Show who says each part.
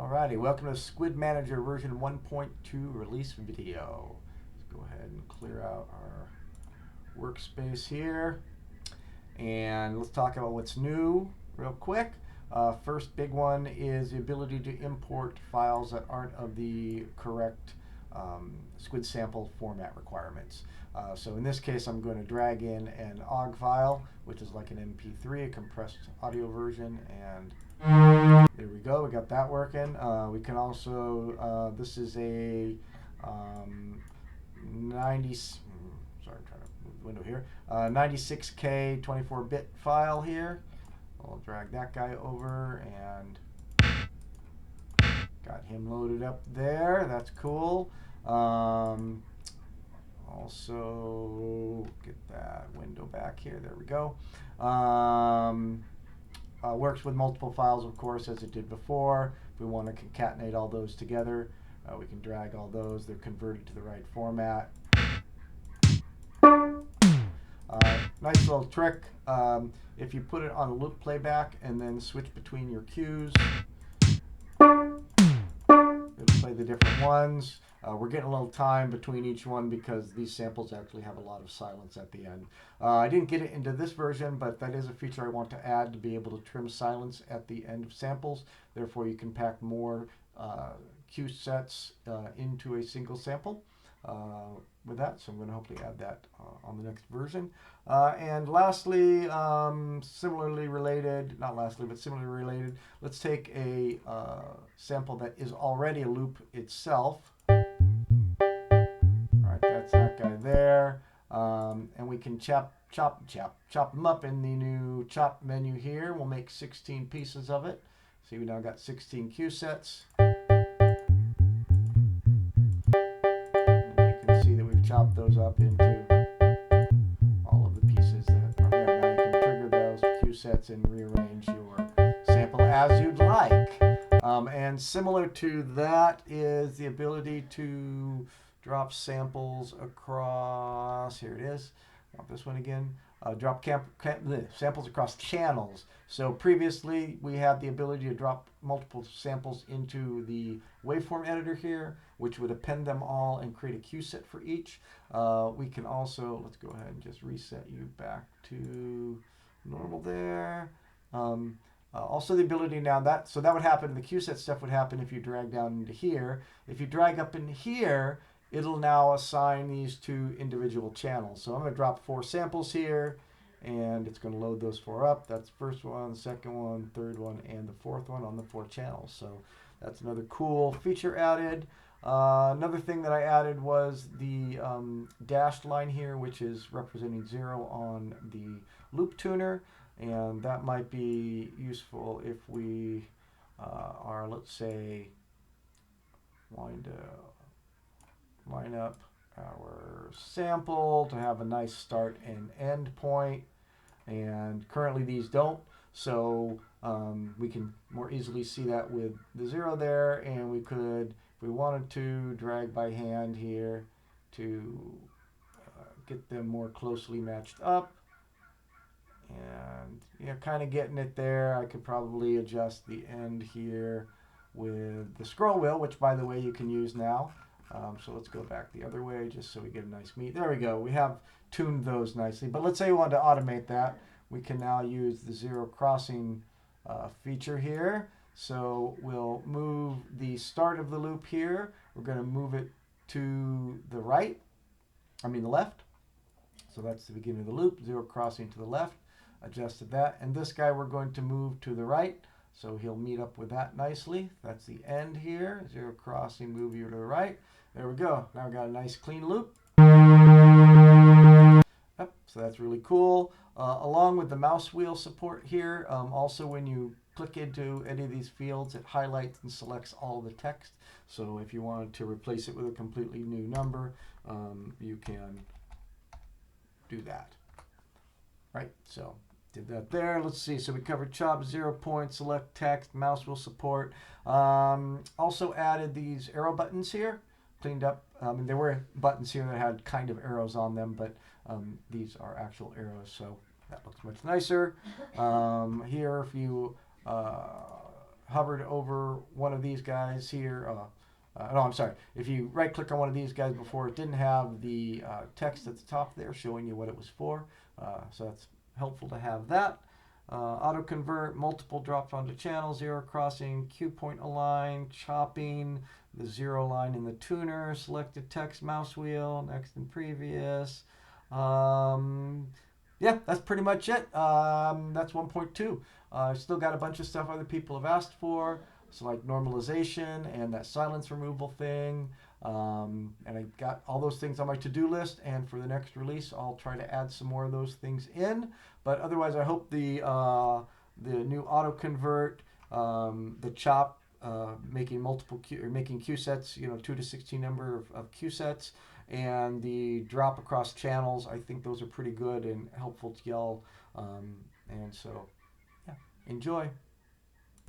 Speaker 1: Alrighty, welcome to SquidManager version 1.2 release video. Let's go ahead and clear out our workspace here. And let's talk about what's new real quick. First big one is the ability to import files that aren't of the correct Squid Sample format requirements. So in this case, I'm going to drag in an OGG file, which is like an MP3, a compressed audio version, and there we go. We got that working. We can also, this is a 90, sorry, I'm trying to move the window here, 96K 24-bit file here. I'll drag that guy over and got him loaded up there. That's cool. Also, get that window back here. There we go. Works with multiple files, of course, as it did before. If we want to concatenate all those together, we can drag all those. They're converted to the right format. Nice little trick. If you put it on a loop playback and then switch between your cues, it'll play the different ones. We're getting a little time between each one because these samples actually have a lot of silence at the end. I didn't get it into this version, but that is a feature I want to add to be able to trim silence at the end of samples. Therefore, you can pack more cue sets into a single sample with that. So I'm going to hopefully add that on the next version. And lastly, similarly related, let's take a sample that is already a loop itself. That's that guy there, and we can chop them up in the new chop menu here. We'll make 16 pieces of it. See, we now got 16 cue sets. And you can see that we've chopped those up into all of the pieces that are there. Now you can trigger those cue sets and rearrange your sample as you'd like. And similar to that is the ability to drop samples across, here it is, want this one again, drop samples across channels. So previously we had the ability to drop multiple samples into the waveform editor here, which would append them all and create a cue set for each. We can also, let's go ahead and just reset you back to normal there. Also the ability now so that would happen, the cue set stuff would happen if you drag down into here. If you drag up in here, it'll now assign these to individual channels. So I'm going to drop 4 samples here, and it's going to load those 4 up. That's the first one, second one, third one, and the 4th one on the 4 channels. So that's another cool feature added. Another thing that I added was the dashed line here, which is representing 0 on the loop tuner. And that might be useful if we are, let's say, wanting to line up our sample to have a nice start and end point. And currently these don't. So we can more easily see that with the 0 there. And we could, if we wanted to, drag by hand here to get them more closely matched up. And kind of getting it there. I could probably adjust the end here with the scroll wheel, which by the way you can use now. So let's go back the other way just so we get a nice meet. There we go. We have tuned those nicely. But let's say we want to automate that. We can now use the 0 crossing feature here. So we'll move the start of the loop here. We're going to move it to the left. So that's the beginning of the loop. 0 crossing to the left. Adjusted that. And this guy we're going to move to the right. So he'll meet up with that nicely. That's the end here. 0 crossing, move you to the right. There we go. Now we got a nice clean loop. Yep, so that's really cool. Along with the mouse wheel support here, also when you click into any of these fields, it highlights and selects all the text. So if you wanted to replace it with a completely new number, you can do that. Right, so did that there. Let's see. So we covered chop, 0 point, select text, mouse wheel support. Also added these arrow buttons here. Cleaned up. There were buttons here that had kind of arrows on them, but these are actual arrows, so that looks much nicer. Here, if you hovered over one of these guys here, no, I'm sorry. If you right click on one of these guys before, it didn't have the text at the top there showing you what it was for. So that's helpful to have that. Auto convert, multiple drops onto channel, zero crossing, cue point align, chopping, the zero line in the tuner, selected text, mouse wheel, next and previous. Yeah, that's pretty much it. That's 1.2. Still got a bunch of stuff other people have asked for. So like normalization and that silence removal thing. And I got all those things on my to-do list. And for the next release, I'll try to add some more of those things in. But otherwise, I hope the new auto convert, the chop, making multiple making Q sets, 2 to 16 number of Q sets, and the drop across channels. I think those are pretty good and helpful to y'all. And so, yeah, enjoy.